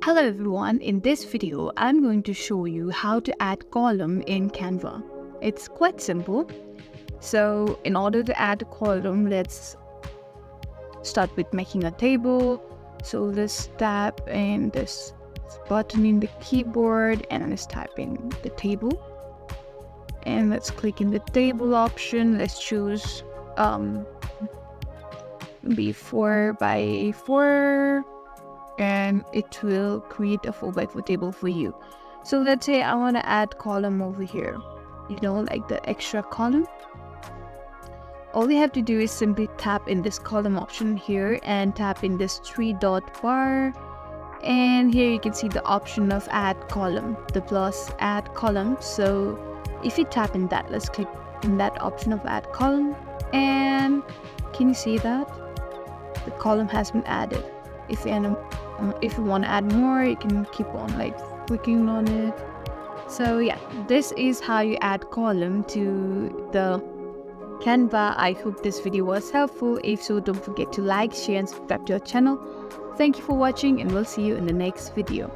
Hello everyone, in this video I'm going to show you how to add column in Canva. It's quite simple. So in order to add a column, let's start with making a table. So let's tap in this button in the keyboard and let's type in the table. And let's click in the table option. Let's choose be 4 by 4. And it will create a 4x4 table for you. So let's say I want to add column over here, like the extra column. All you have to do is simply tap in this column option here and tap in this 3-dot bar, and here you can see the option of add column, the plus add column. So if you tap in that, let's click in that option of add column, and can you see that the column has been added? If you want to add more, you can keep on clicking on it. So yeah, this is how you add column to the Canva. I hope this video was helpful. If so, don't forget to like, share and subscribe to our channel. Thank you for watching and we'll see you in the next video.